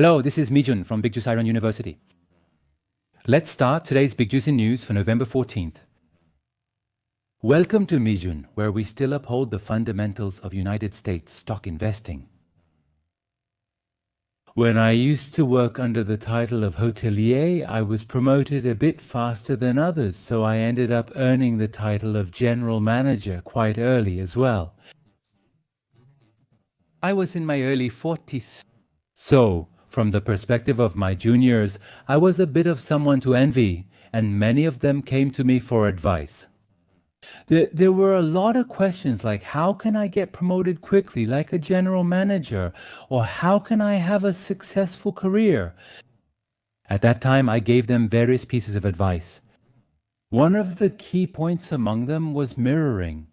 Hello, this is Mijun from Big Juice Iron University. Let's start today's Big Juicy News for November 14th. Welcome to Mijun, where we still uphold the fundamentals of United States stock investing. When I used to work under the title of hotelier, I was promoted a bit faster than others, so I ended up earning the title of general manager quite early as well. I was in my early 40s. So, from the perspective of my juniors, I was a bit of someone to envy, and many of them came to me for advice. There were a lot of questions like, how can I get promoted quickly like a general manager? Or how can I have a successful career? At that time, I gave them various pieces of advice. One of the key points among them was mirroring.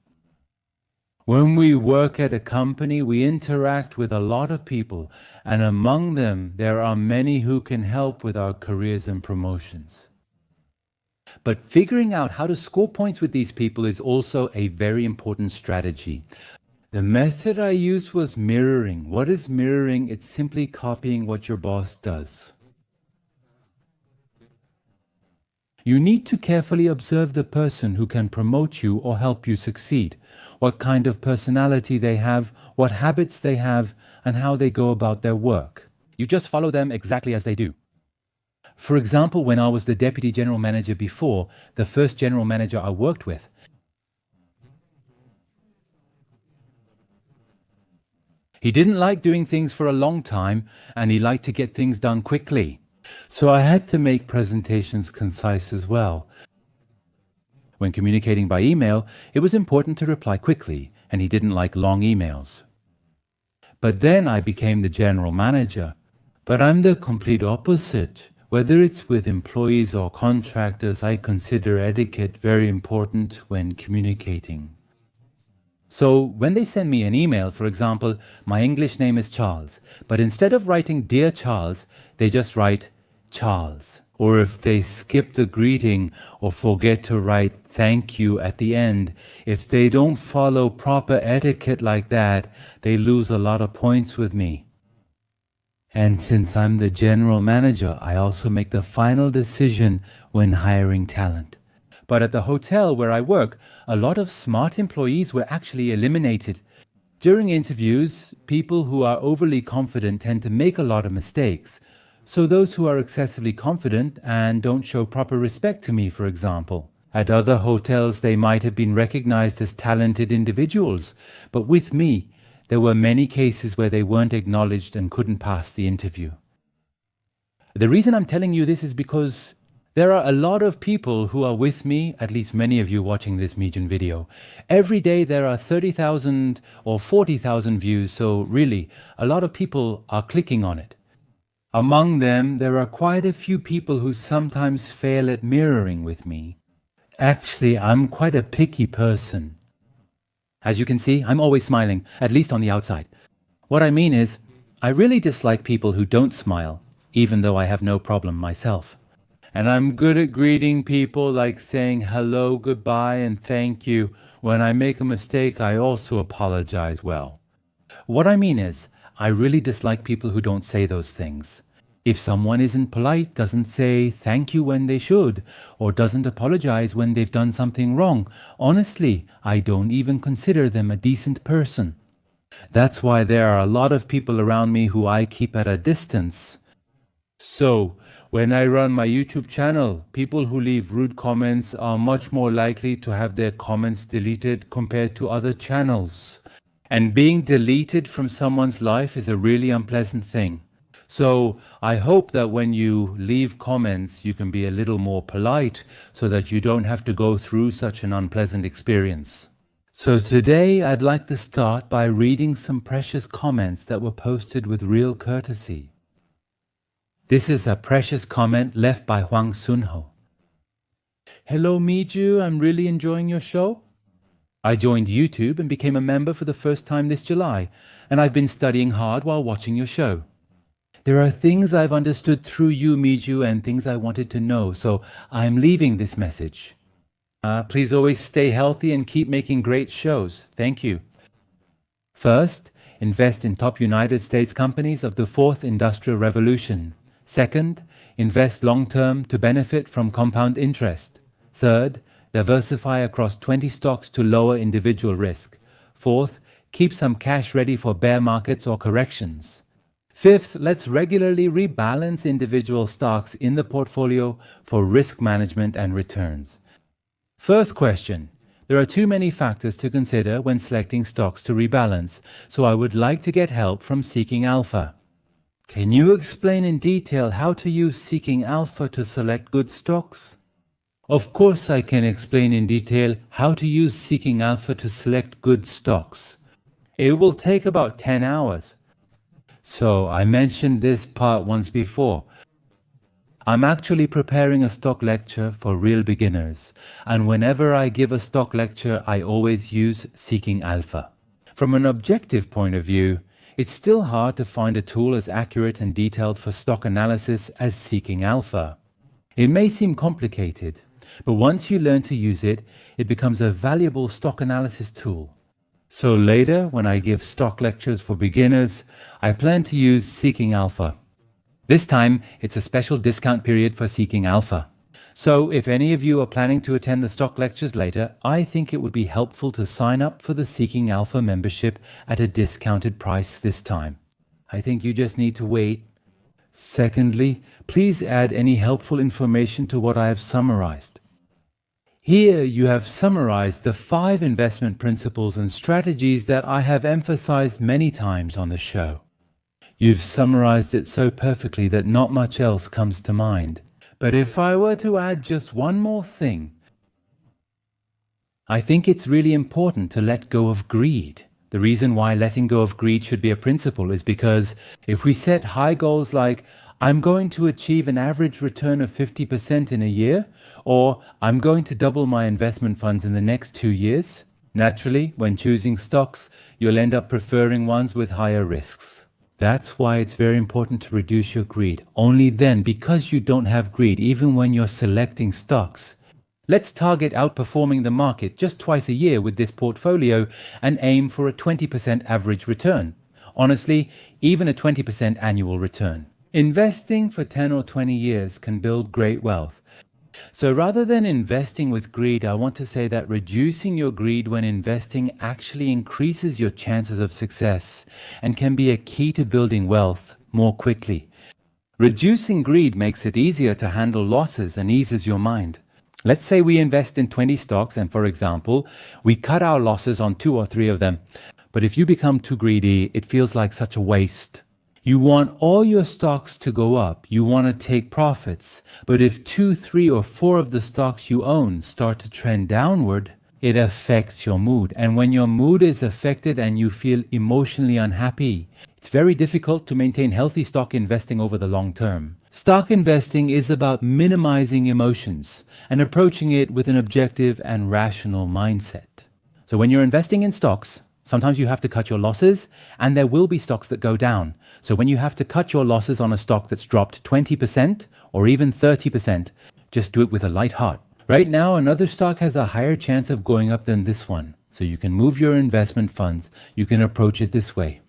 When we work at a company, we interact with a lot of people, and among them, there are many who can help with our careers and promotions. But figuring out how to score points with these people is also a very important strategy. The method I used was mirroring. What is mirroring? It's simply copying what your boss does. You need to carefully observe the person who can promote you or help you succeed, what kind of personality they have, what habits they have, and how they go about their work. You just follow them exactly as they do. For example, when I was the deputy general manager before, the first general manager I worked with, he didn't like doing things for a long time, and he liked to get things done quickly. So I had to make presentations concise as well. When communicating by email, it was important to reply quickly, and he didn't like long emails. But then I became the general manager. But I'm the complete opposite. Whether it's with employees or contractors, I consider etiquette very important when communicating. So when they send me an email, for example, my English name is Charles, but instead of writing Dear Charles, they just write Charles. Or if they skip the greeting or forget to write thank you at the end, if they don't follow proper etiquette like that, they lose a lot of points with me. And since I'm the general manager, I also make the final decision when hiring talent. But at the hotel where I work, a lot of smart employees were actually eliminated. During interviews, people who are overly confident tend to make a lot of mistakes. So those who are excessively confident and don't show proper respect to me, for example. At other hotels, they might have been recognized as talented individuals, but with me, there were many cases where they weren't acknowledged and couldn't pass the interview. The reason I'm telling you this is because there are a lot of people who are with me, at least many of you watching this Mijun video. Every day there are 30,000 or 40,000 views, so really, a lot of people are clicking on it. Among them, there are quite a few people who sometimes fail at mirroring with me. Actually, I'm quite a picky person. As you can see, I'm always smiling, at least on the outside. What I mean is, I really dislike people who don't smile, even though I have no problem myself. And I'm good at greeting people, like saying hello, goodbye, and thank you. When I make a mistake, I also apologize well. What I mean is, I really dislike people who don't say those things. If someone isn't polite, doesn't say thank you when they should, or doesn't apologize when they've done something wrong, honestly, I don't even consider them a decent person. That's why there are a lot of people around me who I keep at a distance. So, when I run my YouTube channel, people who leave rude comments are much more likely to have their comments deleted compared to other channels. And being deleted from someone's life is a really unpleasant thing. So I hope that when you leave comments, you can be a little more polite so that you don't have to go through such an unpleasant experience. So today I'd like to start by reading some precious comments that were posted with real courtesy. This is a precious comment left by Hwang Sunho. Hello Miju, I'm really enjoying your show. I joined YouTube and became a member for the first time this July, and I've been studying hard while watching your show. There are things I've understood through you, Miju, and things I wanted to know, so I'm leaving this message. Please always stay healthy and keep making great shows. Thank you. First, invest in top United States companies of the fourth industrial revolution. Second, invest long-term to benefit from compound interest. Third, diversify across 20 stocks to lower individual risk. Fourth, keep some cash ready for bear markets or corrections. Fifth, let's regularly rebalance individual stocks in the portfolio for risk management and returns. First question. There are too many factors to consider when selecting stocks to rebalance, so I would like to get help from Seeking Alpha. Can you explain in detail how to use Seeking Alpha to select good stocks? Of course I can explain in detail how to use Seeking Alpha to select good stocks. It will take about 10 hours. So I mentioned this part once before. I'm actually preparing a stock lecture for real beginners, and whenever I give a stock lecture, I always use Seeking Alpha. From an objective point of view, it's still hard to find a tool as accurate and detailed for stock analysis as Seeking Alpha. It may seem complicated, but once you learn to use it, it becomes a valuable stock analysis tool. So later, when I give stock lectures for beginners, I plan to use Seeking Alpha. This time, it's a special discount period for Seeking Alpha. So if any of you are planning to attend the stock lectures later, I think it would be helpful to sign up for the Seeking Alpha membership at a discounted price this time. I think you just need to wait. Secondly, please add any helpful information to what I have summarized. Here you have summarized the 5 investment principles and strategies that I have emphasized many times on the show. You've summarized it so perfectly that not much else comes to mind. But if I were to add just one more thing, I think it's really important to let go of greed. The reason why letting go of greed should be a principle is because if we set high goals like, I'm going to achieve an average return of 50% in a year, or I'm going to double my investment funds in the next 2 years, naturally, when choosing stocks, you'll end up preferring ones with higher risks. That's why it's very important to reduce your greed. Only then, because you don't have greed, even when you're selecting stocks. Let's target outperforming the market just twice a year with this portfolio and aim for a 20% average return. Honestly, even a 20% annual return. Investing for 10 or 20 years can build great wealth. So rather than investing with greed, I want to say that reducing your greed when investing actually increases your chances of success and can be a key to building wealth more quickly. Reducing greed makes it easier to handle losses and eases your mind. Let's say we invest in 20 stocks and, for example, we cut our losses on 2 or 3 of them. But if you become too greedy, it feels like such a waste. You want all your stocks to go up. You want to take profits. But if 2, 3, or 4 of the stocks you own start to trend downward, it affects your mood. And when your mood is affected and you feel emotionally unhappy, it's very difficult to maintain healthy stock investing over the long term. Stock investing is about minimizing emotions and approaching it with an objective and rational mindset. So when you're investing in stocks, sometimes you have to cut your losses, and there will be stocks that go down. So when you have to cut your losses on a stock that's dropped 20% or even 30%, just do it with a light heart. Right now, another stock has a higher chance of going up than this one. So you can move your investment funds. You can approach it this way.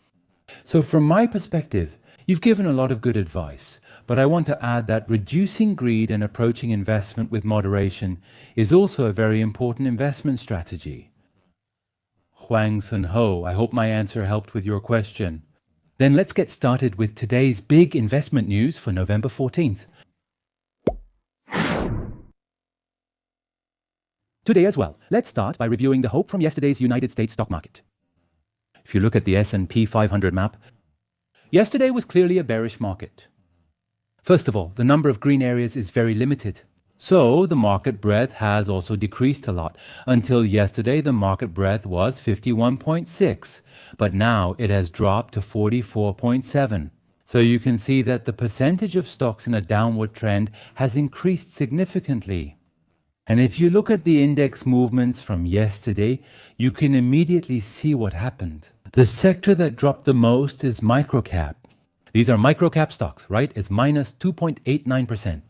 So from my perspective, you've given a lot of good advice, but I want to add that reducing greed and approaching investment with moderation is also a very important investment strategy. Huang Sun Ho, I hope my answer helped with your question. Then let's get started with today's big investment news for November 14th. Today as well, let's start by reviewing the hope from yesterday's United States stock market. If you look at the S&P 500 map, yesterday was clearly a bearish market. First of all, the number of green areas is very limited. So the market breadth has also decreased a lot. Until yesterday, the market breadth was 51.6, but now it has dropped to 44.7. So you can see that the percentage of stocks in a downward trend has increased significantly. And if you look at the index movements from yesterday, you can immediately see what happened. The sector that dropped the most is microcap. These are microcap stocks, right? It's minus 2.89%.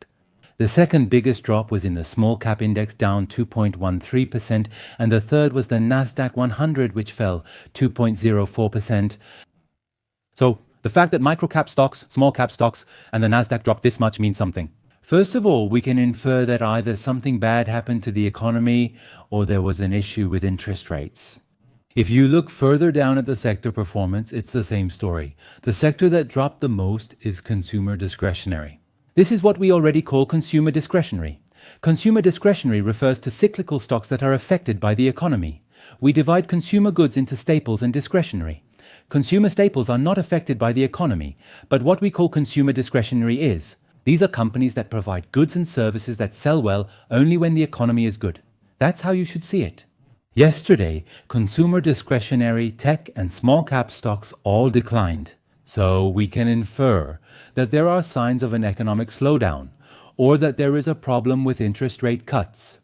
The second biggest drop was in the small cap index, down 2.13%, and the third was the Nasdaq 100, which fell 2.04%. So the fact that micro-cap stocks, small-cap stocks, and the Nasdaq dropped this much means something. First of all, we can infer that either something bad happened to the economy or there was an issue with interest rates. If you look further down at the sector performance, it's the same story. The sector that dropped the most is consumer discretionary. This is what we already call consumer discretionary. Consumer discretionary refers to cyclical stocks that are affected by the economy. We divide consumer goods into staples and discretionary. Consumer staples are not affected by the economy, but what we call consumer discretionary is. These are companies that provide goods and services that sell well only when the economy is good. That's how you should see it. Yesterday, consumer discretionary, tech, and small cap stocks all declined. So we can infer that there are signs of an economic slowdown, or that there is a problem with interest rate cuts.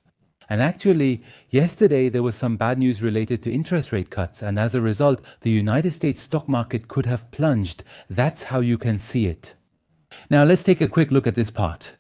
And actually, yesterday there was some bad news related to interest rate cuts, and as a result, the United States stock market could have plunged. That's how you can see it. Now let's take a quick look at this part.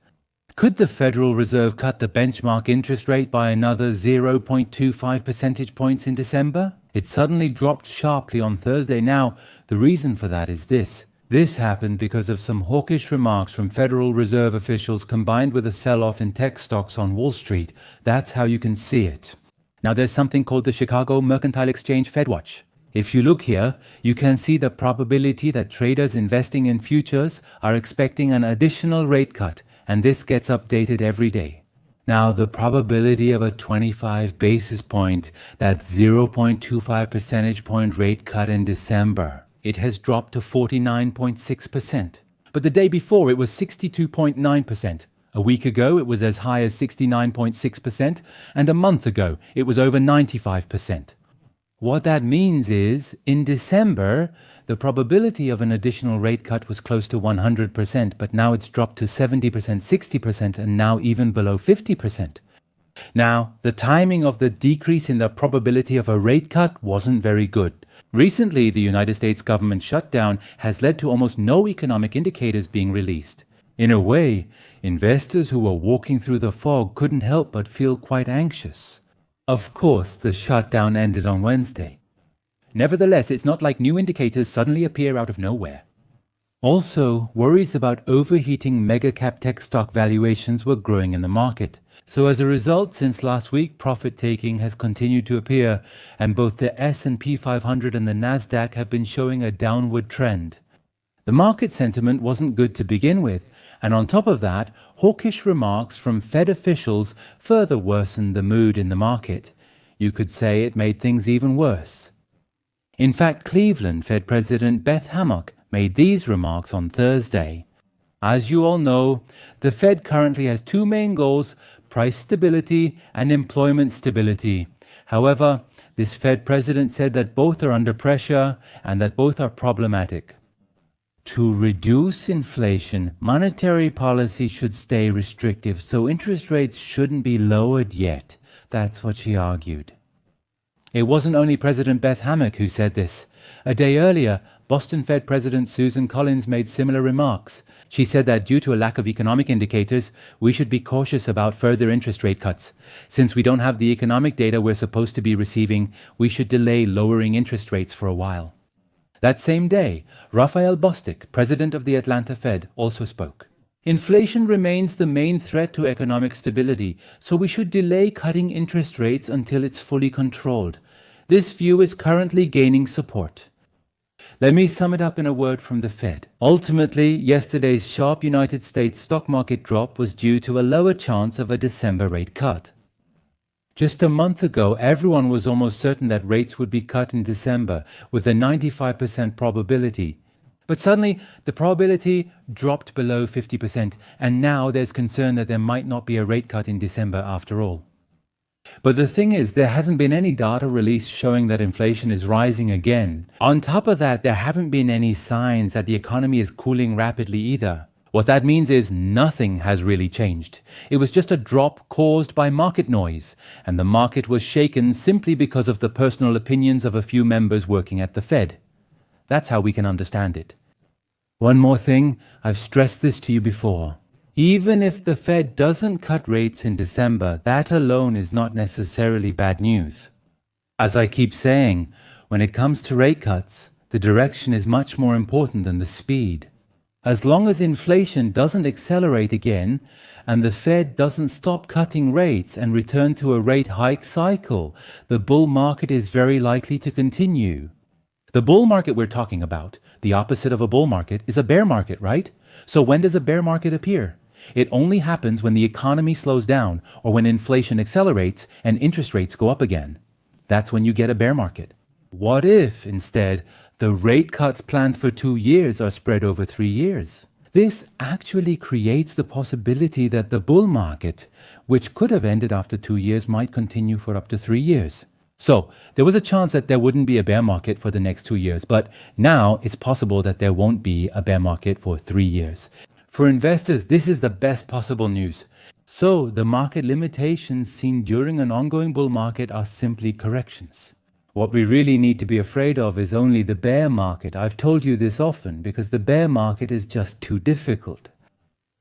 Could the Federal Reserve cut the benchmark interest rate by another 0.25 percentage points in December? It suddenly dropped sharply on Thursday. Now, the reason for that is this. This happened because of some hawkish remarks from Federal Reserve officials combined with a sell-off in tech stocks on Wall Street. That's how you can see it. Now there's something called the Chicago Mercantile Exchange FedWatch. If you look here, you can see the probability that traders investing in futures are expecting an additional rate cut, and this gets updated every day. Now, the probability of a 25 basis point, that's 0.25 percentage point rate cut in December, it has dropped to 49.6%. But the day before, it was 62.9%. A week ago, it was as high as 69.6%, and a month ago, it was over 95%. What that means is, in December, the probability of an additional rate cut was close to 100%, but now it's dropped to 70%, 60%, and now even below 50%. Now, the timing of the decrease in the probability of a rate cut wasn't very good. Recently, the United States government shutdown has led to almost no economic indicators being released. In a way, investors who were walking through the fog couldn't help but feel quite anxious. Of course, the shutdown ended on Wednesday. Nevertheless, it's not like new indicators suddenly appear out of nowhere. Also, worries about overheating mega-cap tech stock valuations were growing in the market. So as a result, since last week, profit-taking has continued to appear, and both the S&P 500 and the Nasdaq have been showing a downward trend. The market sentiment wasn't good to begin with, and on top of that, hawkish remarks from Fed officials further worsened the mood in the market. You could say it made things even worse. In fact, Cleveland Fed President Beth Hammock made these remarks on Thursday. As you all know, the Fed currently has two main goals: price stability and employment stability. However, this Fed president said that both are under pressure and that both are problematic. To reduce inflation, monetary policy should stay restrictive, so interest rates shouldn't be lowered yet. That's what she argued. It wasn't only President Beth Hammock who said this. A day earlier, Boston Fed President Susan Collins made similar remarks. She said that due to a lack of economic indicators, we should be cautious about further interest rate cuts. Since we don't have the economic data we're supposed to be receiving, we should delay lowering interest rates for a while. That same day, Raphael Bostic, president of the Atlanta Fed, also spoke. Inflation remains the main threat to economic stability, so we should delay cutting interest rates until it's fully controlled. This view is currently gaining support. Let me sum it up in a word from the Fed. Ultimately, yesterday's sharp United States stock market drop was due to a lower chance of a December rate cut. Just a month ago, everyone was almost certain that rates would be cut in December with a 95% probability. But suddenly, the probability dropped below 50%, and now there's concern that there might not be a rate cut in December after all. But the thing is, there hasn't been any data released showing that inflation is rising again. On top of that, there haven't been any signs that the economy is cooling rapidly either. What that means is nothing has really changed. It was just a drop caused by market noise, and the market was shaken simply because of the personal opinions of a few members working at the Fed. That's how we can understand it. One more thing, I've stressed this to you before. Even if the Fed doesn't cut rates in December, that alone is not necessarily bad news. As I keep saying, when it comes to rate cuts, The direction is much more important than the speed. As long as inflation doesn't accelerate again and the Fed doesn't stop cutting rates and return to a rate hike cycle, the bull market is very likely to continue. The bull market we're talking about, the opposite of a bull market, is a bear market, right? So when does a bear market appear? It only happens when the economy slows down or when inflation accelerates and interest rates go up again. That's when you get a bear market. What if, instead, the rate cuts planned for 2 years are spread over 3 years? This actually creates the possibility that the bull market, which could have ended after 2 years, might continue for up to 3 years. So there was a chance that there wouldn't be a bear market for the next 2 years, but now it's possible that there won't be a bear market for 3 years. For investors, this is the best possible news. So the market limitations seen during an ongoing bull market are simply corrections. What we really need to be afraid of is only the bear market. I've told you this often because the bear market is just too difficult.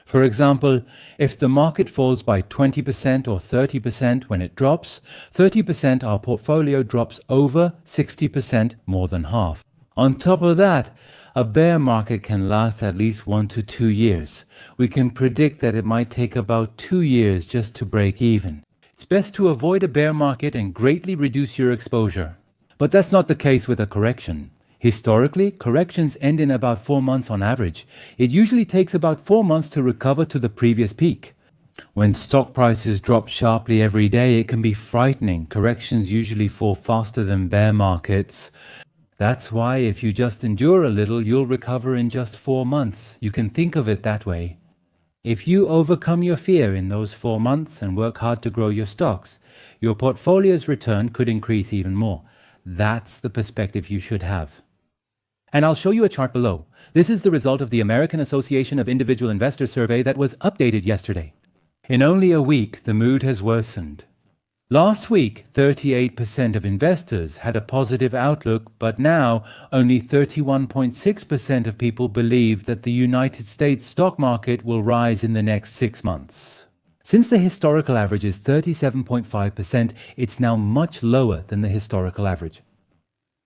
For example, if the market falls by 20% or 30% when it drops, 30% our portfolio drops over 60%, more than half. On top of that, a bear market can last at least 1 to 2 years. We can predict that it might take about 2 years just to break even. It's best to avoid a bear market and greatly reduce your exposure. But that's not the case with a correction. Historically, corrections end in about 4 months on average. It usually takes about 4 months to recover to the previous peak. When stock prices drop sharply every day, it can be frightening. Corrections usually fall faster than bear markets. That's why if you just endure a little, you'll recover in just 4 months. You can think of it that way. If you overcome your fear in those 4 months and work hard to grow your stocks, your portfolio's return could increase even more. That's the perspective you should have. And I'll show you a chart below. This is the result of the American Association of Individual Investors survey that was updated yesterday. In only a week, the mood has worsened. Last week, 38% of investors had a positive outlook, but now only 31.6% of people believe that the United States stock market will rise in the next 6 months. Since the historical average is 37.5%, it's now much lower than the historical average.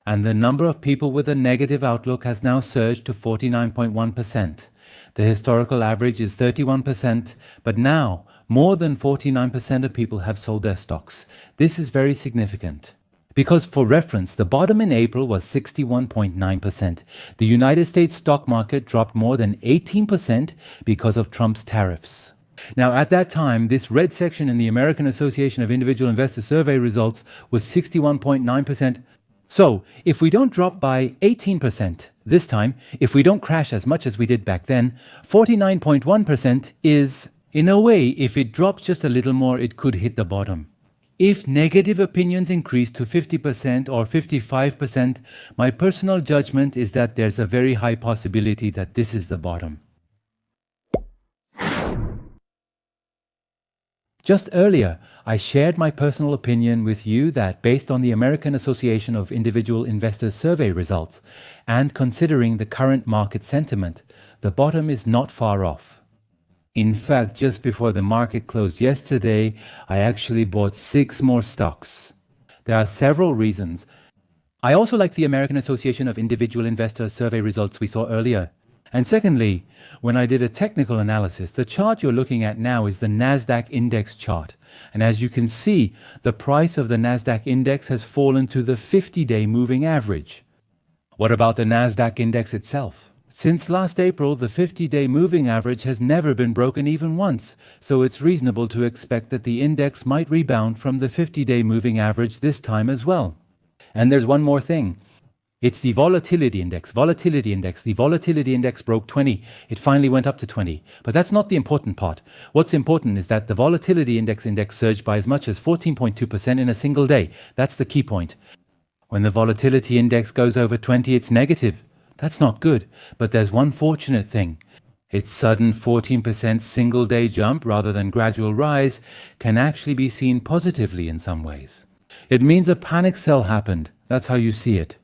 And the number of people with a negative outlook has now surged to 49.1%. The historical average is 31%, but now more than 49% of people have sold their stocks. This is very significant. Because for reference, the bottom in April was 61.9%. The United States stock market dropped more than 18% because of Trump's tariffs. Now, at that time, this red section in the American Association of Individual Investors survey results was 61.9%. So, if we don't drop by 18% this time, if we don't crash as much as we did back then, 49.1% is, in a way, if it drops just a little more, it could hit the bottom. If negative opinions increase to 50% or 55%, my personal judgment is that there's a very high possibility that this is the bottom. Just earlier, I shared my personal opinion with you that based on the American Association of Individual Investors survey results and considering the current market sentiment, the bottom is not far off. In fact, just before the market closed yesterday, I actually bought 6 more stocks. There are several reasons. I also like the American Association of Individual Investors survey results we saw earlier. And secondly, when I did a technical analysis, the chart you're looking at now is the NASDAQ index chart. And as you can see, the price of the NASDAQ index has fallen to the 50-day moving average. What about the NASDAQ index itself? Since last April, the 50-day moving average has never been broken even once, so it's reasonable to expect that the index might rebound from the 50-day moving average this time as well. And there's one more thing. It's the volatility index. The volatility index broke 20. It finally went up to 20. But that's not the important part. What's important is that the volatility index surged by as much as 14.2% in a single day. That's the key point. When the volatility index goes over 20, it's negative. That's not good. But there's one fortunate thing. Its sudden 14% single day jump rather than gradual rise can actually be seen positively in some ways. It means a panic sell happened. That's how you see it.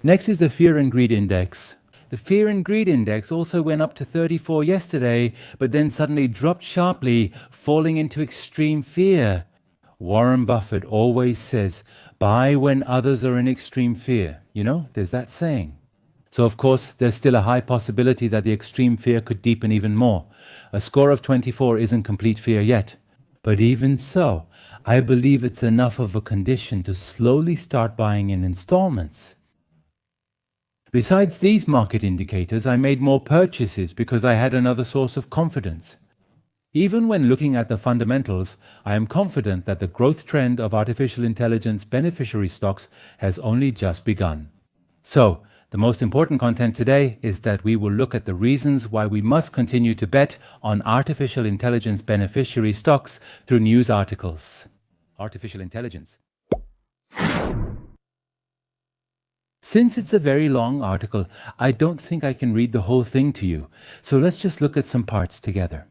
Next is the Fear and Greed Index. The Fear and Greed Index also went up to 34 yesterday, but then suddenly dropped sharply, falling into extreme fear. Warren Buffett always says, buy when others are in extreme fear. You know, there's that saying. So of course, there's still a high possibility that the extreme fear could deepen even more. A score of 24 isn't complete fear yet. But even so, I believe it's enough of a condition to slowly start buying in installments. Besides these market indicators, I made more purchases because I had another source of confidence. Even when looking at the fundamentals, I am confident that the growth trend of artificial intelligence beneficiary stocks has only just begun. So, the most important content today is that we will look at the reasons why we must continue to bet on artificial intelligence beneficiary stocks through news articles. Artificial intelligence. Since it's a very long article, I don't think I can read the whole thing to you, so let's just look at some parts together.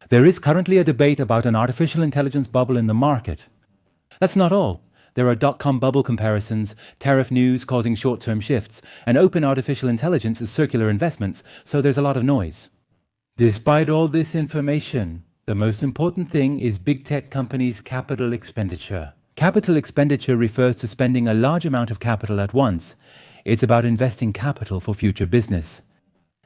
There is currently a debate about an artificial intelligence bubble in the market. That's not all. There are dot-com bubble comparisons, tariff news causing short-term shifts, and open artificial intelligence is circular investments, so there's a lot of noise. Despite all this information, the most important thing is big tech companies' capital expenditure. Capital expenditure refers to spending a large amount of capital at once. It's about investing capital for future business.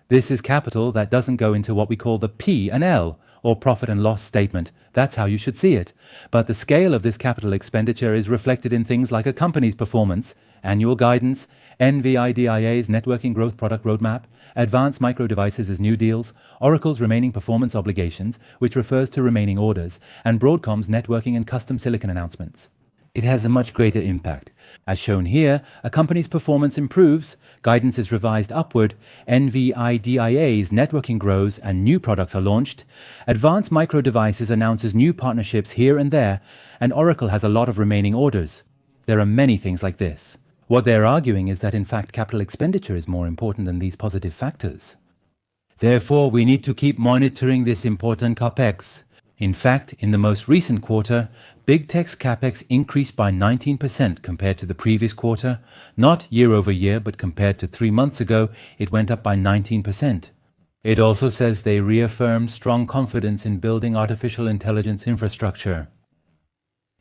This is capital that doesn't go into what we call the P&L, or profit and loss statement. That's how you should see it. But the scale of this capital expenditure is reflected in things like a company's performance, annual guidance, NVIDIA's networking growth product roadmap, Advanced Micro Devices' new deals, Oracle's remaining performance obligations, which refers to remaining orders, and Broadcom's networking and custom silicon announcements. It has a much greater impact. As shown here, a company's performance improves, guidance is revised upward, NVIDIA's networking grows and new products are launched, Advanced Micro Devices announces new partnerships here and there, and Oracle has a lot of remaining orders. There are many things like this. What they're arguing is that in fact capital expenditure is more important than these positive factors. Therefore, we need to keep monitoring this important CapEx. In fact, in the most recent quarter, Big Tech's CapEx increased by 19% compared to the previous quarter. Not year over year, but compared to 3 months ago, it went up by 19%. It also says they reaffirm strong confidence in building artificial intelligence infrastructure.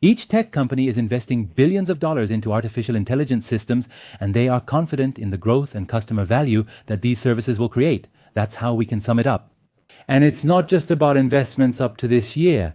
Each tech company is investing billions of dollars into artificial intelligence systems, and they are confident in the growth and customer value that these services will create. That's how we can sum it up. And it's not just about investments up to this year.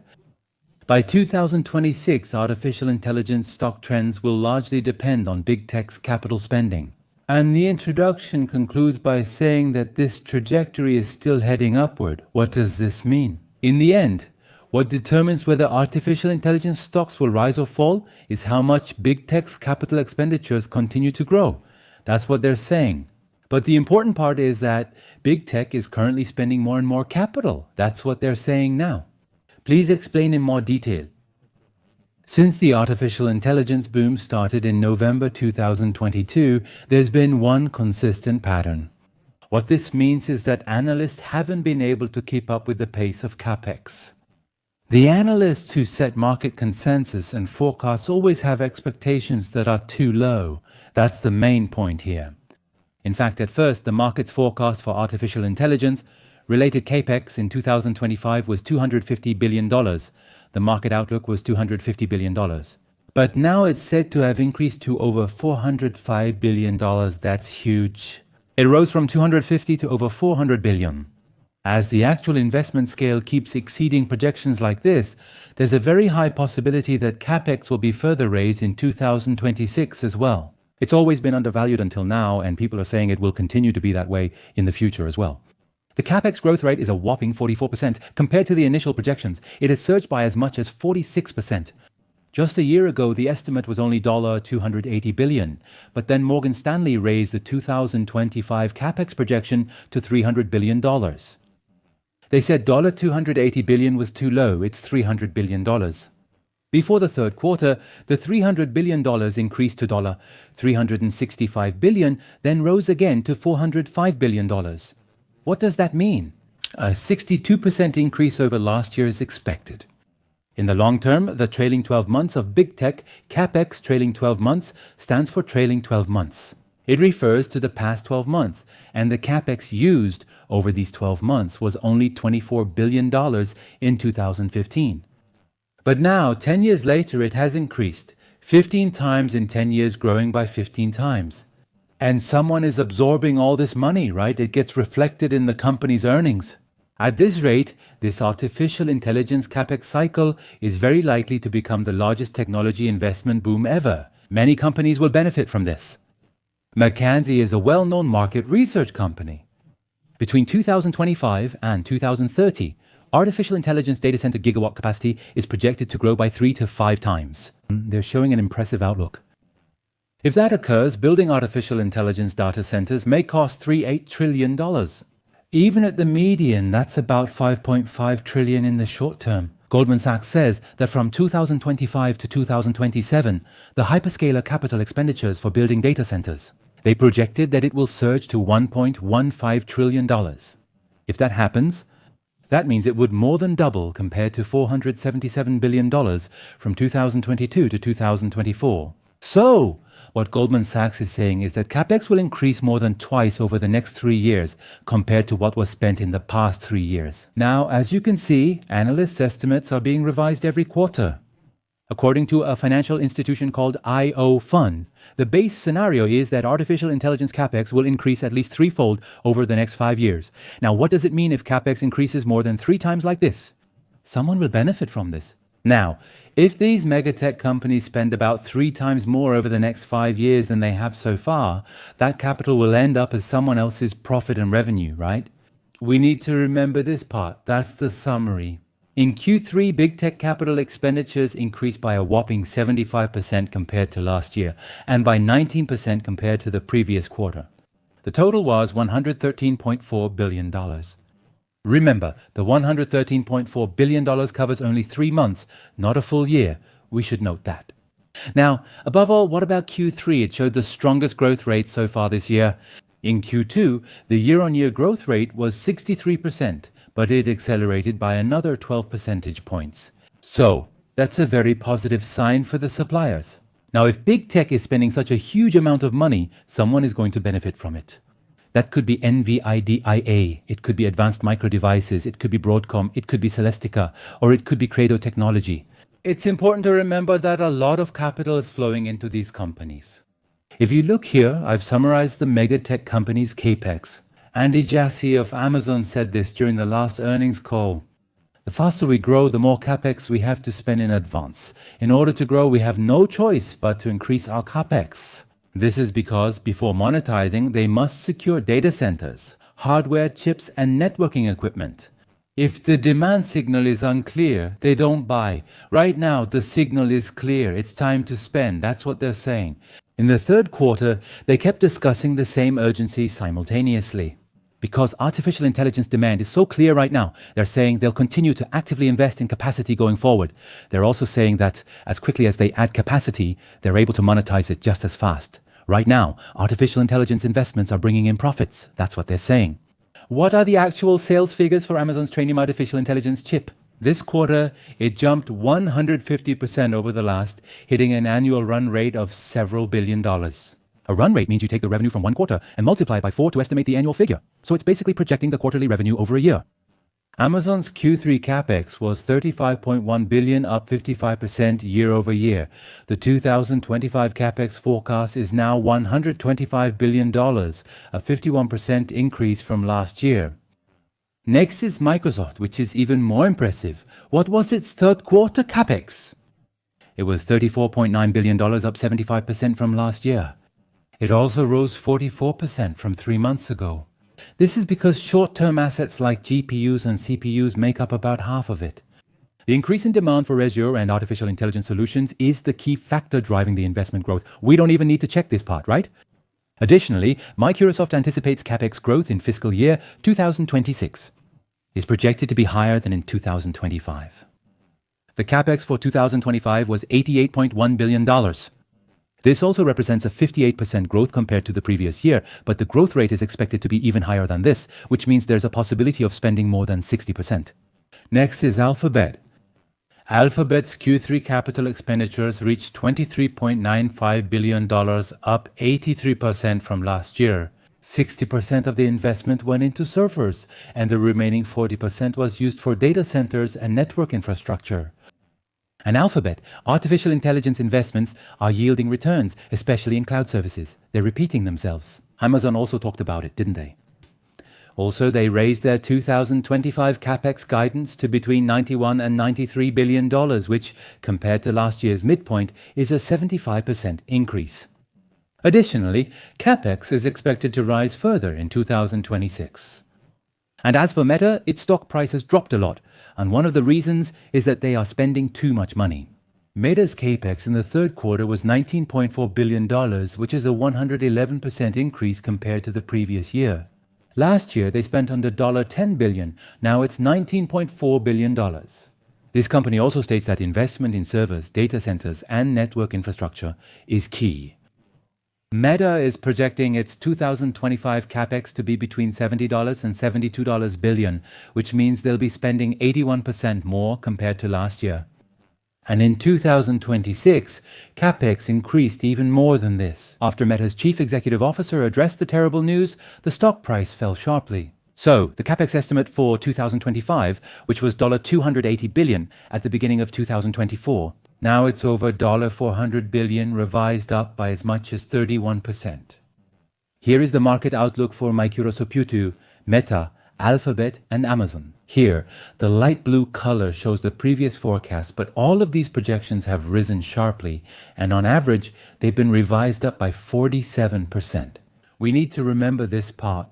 By 2026, artificial intelligence stock trends will largely depend on big tech's capital spending. And the introduction concludes by saying that this trajectory is still heading upward. What does this mean? In the end, what determines whether artificial intelligence stocks will rise or fall is how much big tech's capital expenditures continue to grow. That's what they're saying. But the important part is that big tech is currently spending more and more capital. That's what they're saying now. Please explain in more detail. Since the artificial intelligence boom started in November 2022, there's been one consistent pattern. What this means is that analysts haven't been able to keep up with the pace of CapEx. The analysts who set market consensus and forecasts always have expectations that are too low. That's the main point here. In fact, at first, the market's forecast for artificial intelligence related CapEx in 2025 was $250 billion. The market outlook was $250 billion. But now it's said to have increased to over $405 billion. That's huge. It rose from 250 to over 400 billion. As the actual investment scale keeps exceeding projections like this, there's a very high possibility that CapEx will be further raised in 2026 as well. It's always been undervalued until now, and people are saying it will continue to be that way in the future as well. The CapEx growth rate is a whopping 44% compared to the initial projections. It has surged by as much as 46%. Just a year ago, the estimate was only $280 billion, but then Morgan Stanley raised the 2025 CapEx projection to $300 billion. They said $280 billion was too low, it's $300 billion. Before the third quarter, the $300 billion increased to $365 billion, then rose again to $405 billion. What does that mean? A 62% increase over last year is expected. In the long term, the trailing 12 months of big tech, CapEx trailing 12 months, stands for trailing 12 months. It refers to the past 12 months, and the CapEx used over these 12 months was only $24 billion in 2015. But now, 10 years later, it has increased. 15 times in 10 years, growing by 15 times. And someone is absorbing all this money, right? It gets reflected in the company's earnings. At this rate, this artificial intelligence CapEx cycle is very likely to become the largest technology investment boom ever. Many companies will benefit from this. McKinsey is a well-known market research company. Between 2025 and 2030, artificial intelligence data center gigawatt capacity is projected to grow by 3 to 5 times. They're showing an impressive outlook. If that occurs, building artificial intelligence data centers may cost $3.8 trillion. Even at the median, that's about $5.5 trillion in the short term. Goldman Sachs says that from 2025 to 2027, the hyperscaler capital expenditures for building data centers, they projected that it will surge to $1.15 trillion. If that happens, that means it would more than double compared to $477 billion from 2022 to 2024. So, what Goldman Sachs is saying is that CapEx will increase more than twice over the next 3 years compared to what was spent in the past 3 years. Now, as you can see, analysts' estimates are being revised every quarter. According to a financial institution called IO Fund, the base scenario is that artificial intelligence CapEx will increase at least threefold over the next 5 years. Now, what does it mean if CapEx increases more than 3 times like this? Someone will benefit from this. Now, if these megatech companies spend about 3 times more over the next 5 years than they have so far, that capital will end up as someone else's profit and revenue, right? We need to remember this part. That's the summary. In Q3, big tech capital expenditures increased by a whopping 75% compared to last year, and by 19% compared to the previous quarter. The total was $113.4 billion. Remember, the $113.4 billion covers only 3 months, not a full year. We should note that. Now, above all, what about Q3? It showed the strongest growth rate so far this year. In Q2, the year-on-year growth rate was 63%, but it accelerated by another 12 percentage points. So, that's a very positive sign for the suppliers. Now, if big tech is spending such a huge amount of money, someone is going to benefit from it. That could be NVIDIA, it could be Advanced Micro Devices, it could be Broadcom, it could be Celestica, or it could be Credo Technology. It's important to remember that a lot of capital is flowing into these companies. If you look here, I've summarized the megatech companies' CapEx. Andy Jassy of Amazon said this during the last earnings call. The faster we grow, the more CapEx we have to spend in advance. In order to grow, we have no choice but to increase our CapEx. This is because before monetizing, they must secure data centers, hardware, chips, and networking equipment. If the demand signal is unclear, they don't buy. Right now, the signal is clear. It's time to spend. That's what they're saying. In the third quarter, they kept discussing the same urgency simultaneously. Because artificial intelligence demand is so clear right now, they're saying they'll continue to actively invest in capacity going forward. They're also saying that as quickly as they add capacity, they're able to monetize it just as fast. Right now, artificial intelligence investments are bringing in profits. That's what they're saying. What are the actual sales figures for Amazon's Trainium artificial intelligence chip? This quarter, it jumped 150% over the last, hitting an annual run rate of several $billion. A run rate means you take the revenue from one quarter and multiply it by 4 to estimate the annual figure. So it's basically projecting the quarterly revenue over a year. Amazon's Q3 CapEx was $35.1 billion, up 55% year over year. The 2025 CapEx forecast is now $125 billion, a 51% increase from last year. Next is Microsoft, which is even more impressive. What was its third quarter CapEx? It was $34.9 billion, up 75% from last year. It also rose 44% from 3 months ago. This is because short-term assets like GPUs and CPUs make up about half of it. The increase in demand for Azure and artificial intelligence solutions is the key factor driving the investment growth. We don't even need to check this part, right? Additionally, Microsoft anticipates CapEx growth in fiscal year 2026 is projected to be higher than in 2025. The CapEx for 2025 was $88.1 billion. This also represents a 58% growth compared to the previous year, but the growth rate is expected to be even higher than this, which means there's a possibility of spending more than 60%. Next is Alphabet. Alphabet's Q3 capital expenditures reached $23.95 billion, up 83% from last year. 60% of the investment went into servers, and the remaining 40% was used for data centers and network infrastructure. And Alphabet, artificial intelligence investments are yielding returns, especially in cloud services. They're repeating themselves. Amazon also talked about it, didn't they? Also, they raised their 2025 CapEx guidance to between $91 and $93 billion, which, compared to last year's midpoint, is a 75% increase. Additionally, CapEx is expected to rise further in 2026. And as for Meta, its stock price has dropped a lot, and one of the reasons is that they are spending too much money. Meta's CapEx in the third quarter was $19.4 billion, which is a 111% increase compared to the previous year. Last year, they spent under $10 billion. Now it's $19.4 billion. This company also states that investment in servers, data centers, and network infrastructure is key. Meta is projecting its 2025 CapEx to be between $70 and $72 billion, which means they'll be spending 81% more compared to last year. And in 2026, CapEx increased even more than this. After Meta's chief executive officer addressed the terrible news, the stock price fell sharply. So, the CapEx estimate for 2025, which was $280 billion at the beginning of 2024, now it's over $400 billion, revised up by as much as 31%. Here is the market outlook for Microsoft, Meta, Alphabet, and Amazon. Here, the light blue color shows the previous forecast, but all of these projections have risen sharply, and on average, they've been revised up by 47%. We need to remember this part.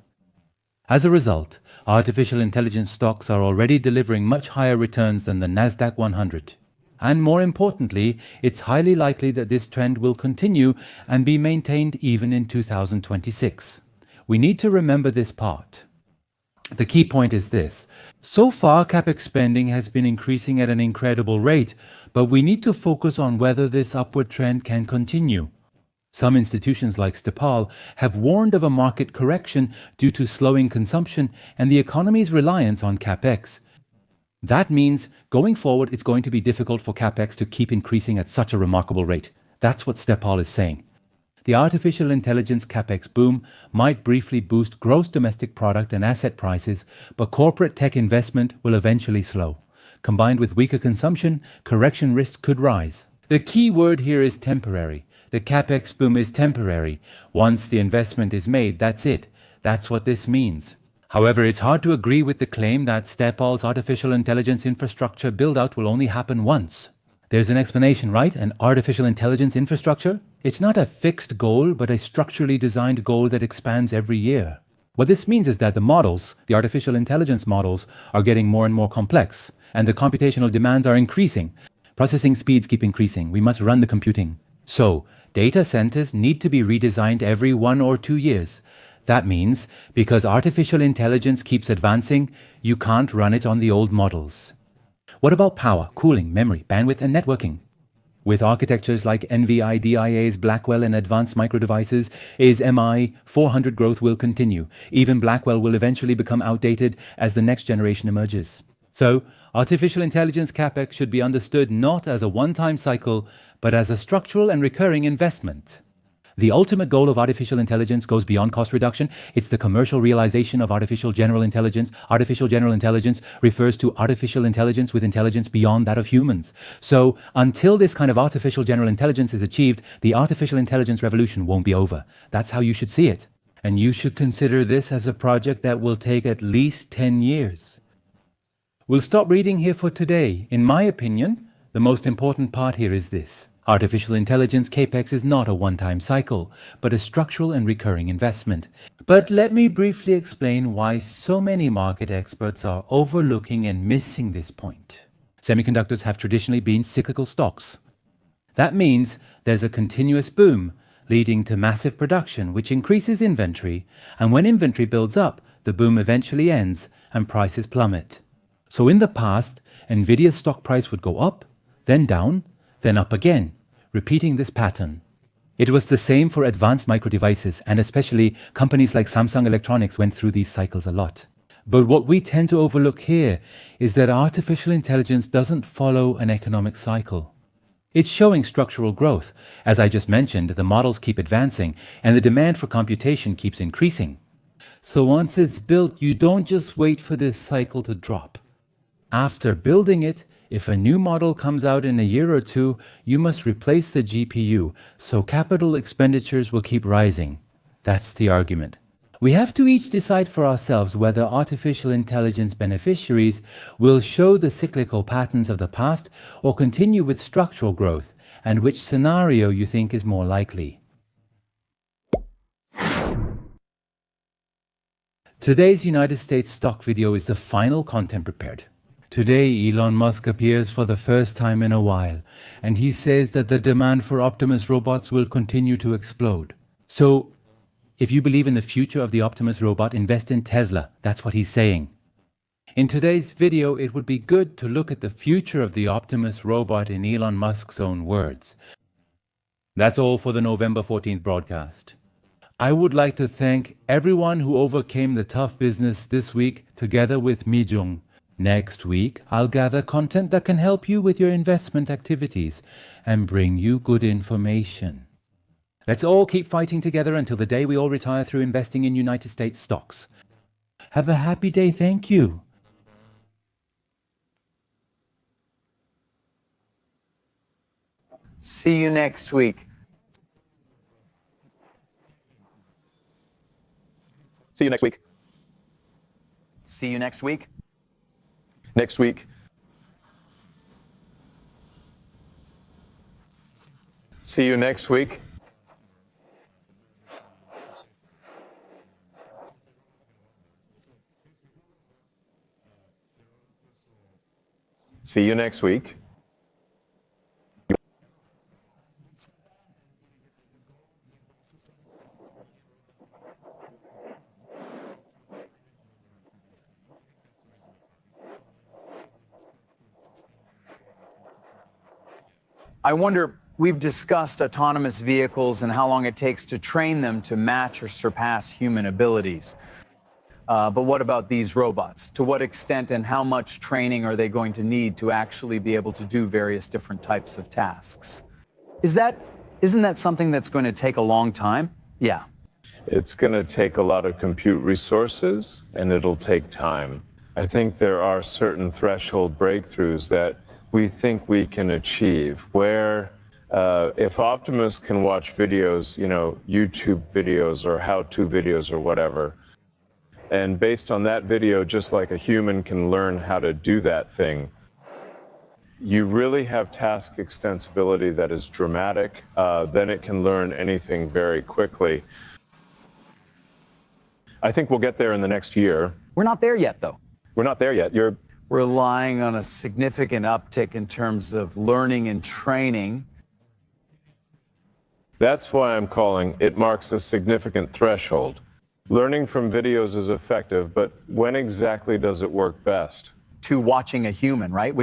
As a result, artificial intelligence stocks are already delivering much higher returns than the Nasdaq 100. And more importantly, it's highly likely that this trend will continue and be maintained even in 2026. We need to remember this part. The key point is this. So far, CapEx spending has been increasing at an incredible rate, but we need to focus on whether this upward trend can continue. Some institutions like Stepal have warned of a market correction due to slowing consumption and the economy's reliance on CapEx. That means, going forward, it's going to be difficult for CapEx to keep increasing at such a remarkable rate. That's what Stepal is saying. The artificial intelligence CapEx boom might briefly boost gross domestic product and asset prices, but corporate tech investment will eventually slow. Combined with weaker consumption, correction risks could rise. The key word here is temporary. The CapEx boom is temporary. Once the investment is made, that's it. That's what this means. However, it's hard to agree with the claim that Stepal's artificial intelligence infrastructure build-out will only happen once. There's an explanation, right? An artificial intelligence infrastructure? It's not a fixed goal, but a structurally designed goal that expands every year. What this means is that the models, the artificial intelligence models, are getting more and more complex, and the computational demands are increasing. Processing speeds keep increasing. We must run the computing. So, data centers need to be redesigned every 1 or 2 years. That means, because artificial intelligence keeps advancing, you can't run it on the old models. What about power, cooling, memory, bandwidth, and networking? With architectures like NVIDIA's Blackwell and advanced microdevices, ASMI 400 growth will continue. Even Blackwell will eventually become outdated as the next generation emerges. So, artificial intelligence CapEx should be understood not as a one-time cycle, but as a structural and recurring investment. The ultimate goal of artificial intelligence goes beyond cost reduction. It's the commercial realization of artificial general intelligence. Artificial general intelligence refers to artificial intelligence with intelligence beyond that of humans. So until this kind of artificial general intelligence is achieved, the artificial intelligence revolution won't be over. That's how you should see it. And you should consider this as a project that will take at least 10 years. We'll stop reading here for today. In my opinion, the most important part here is this. Artificial intelligence CapEx is not a one-time cycle, but a structural and recurring investment. But let me briefly explain why so many market experts are overlooking and missing this point. Semiconductors have traditionally been cyclical stocks. That means there's a continuous boom, leading to massive production, which increases inventory, and when inventory builds up, the boom eventually ends and prices plummet. So in the past, Nvidia's stock price would go up, then down, then up again, repeating this pattern. It was the same for advanced microdevices, and especially companies like Samsung Electronics went through these cycles a lot. But what we tend to overlook here is that artificial intelligence doesn't follow an economic cycle. It's showing structural growth. As I just mentioned, the models keep advancing, and the demand for computation keeps increasing. So once it's built, you don't just wait for this cycle to drop. After building it, If a new model comes out in a year or two, you must replace the GPU, so capital expenditures will keep rising. That's the argument. We have to each decide for ourselves whether artificial intelligence beneficiaries will show the cyclical patterns of the past or continue with structural growth, and which scenario you think is more likely. Today's United States stock video is the final content prepared. Today, Elon Musk appears for the first time in a while, and he says that the demand for Optimus robots will continue to explode. So, if you believe in the future of the Optimus robot, invest in Tesla. That's what he's saying. In today's video, it would be good to look at the future of the Optimus robot in Elon Musk's own words. That's all for the November 14th broadcast. I would like to thank everyone who overcame the tough business this week together with Mijung. Next week, I'll gather content that can help you with your investment activities and bring you good information. Let's all keep fighting together until the day we all retire through investing in United States stocks. Have a happy day. Thank you. See you next week. See you next week. See you next week. Next week. See you next week. See you next week. I wonder, we've discussed autonomous vehicles and how long it takes to train them to match or surpass human abilities. But what about these robots? To what extent and how much training are they going to need to actually be able to do various different types of tasks? Isn't that something that's going to take a long time? Yeah. It's going to take a lot of compute resources, and it'll take time. I think there are certain threshold breakthroughs that we think we can achieve, where if Optimus can watch videos, YouTube videos or how-to videos or whatever, and based on that video, just like a human can learn how to do that thing, you really have task extensibility that is dramatic. Then it can learn anything very quickly. I think we'll get there in the next year. We're not there yet, though. We're not there yet. We're relying on a significant uptick in terms of learning and training. That's why I'm calling it marks a significant threshold. Learning from videos is effective, but when exactly does it work best? To watching a human, right?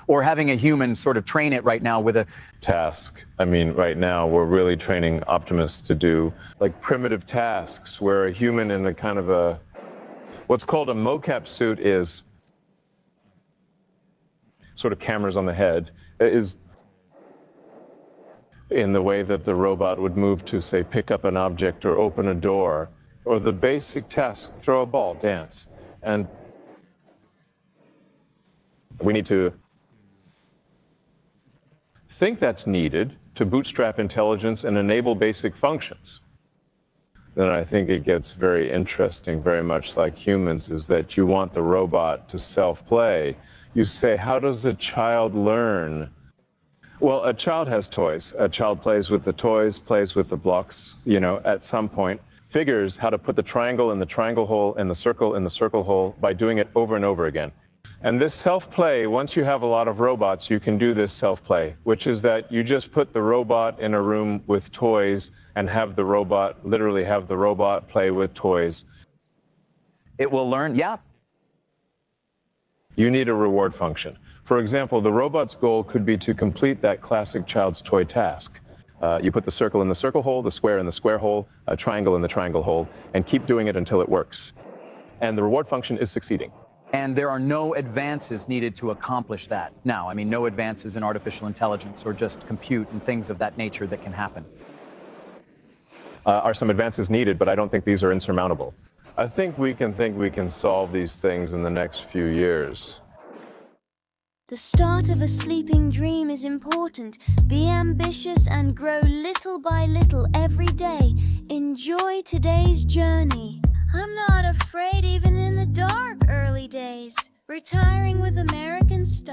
Or having a human sort of train it right now with a task. I mean, right now we're really training Optimus to do like primitive tasks where a human in a kind of what's called a mocap suit is sort of cameras on the head, is in the way that the robot would move to, say, pick up an object or open a door, or the basic task, throw a ball, dance. And we need to think that's needed to bootstrap intelligence and enable basic functions. Then I think it gets very interesting, very much like humans, is that you want the robot to self-play. You say, how does a child learn? Well, a child has toys. A child plays with the toys, plays with the blocks, at some point, figures how to put the triangle in the triangle hole and the circle in the circle hole by doing it over and over again. And this self-play, once you have a lot of robots, you can do this self-play, which is that you just put the robot in a room with toys and literally have the robot play with toys. It will learn, yeah. You need a reward function. For example, the robot's goal could be to complete that classic child's toy task. You put the circle in the circle hole, the square in the square hole, a triangle in the triangle hole, and keep doing it until it works. And the reward function is succeeding. And there are no advances needed to accomplish that now. I mean, no advances in artificial intelligence or just compute and things of that nature that can happen. Are some advances needed, but I don't think these are insurmountable. I think we can solve these things in the next few years. The start of a sleeping dream is important. Be ambitious and grow little by little every day. Enjoy today's journey. I'm not afraid even in the dark early days. Retiring with American style.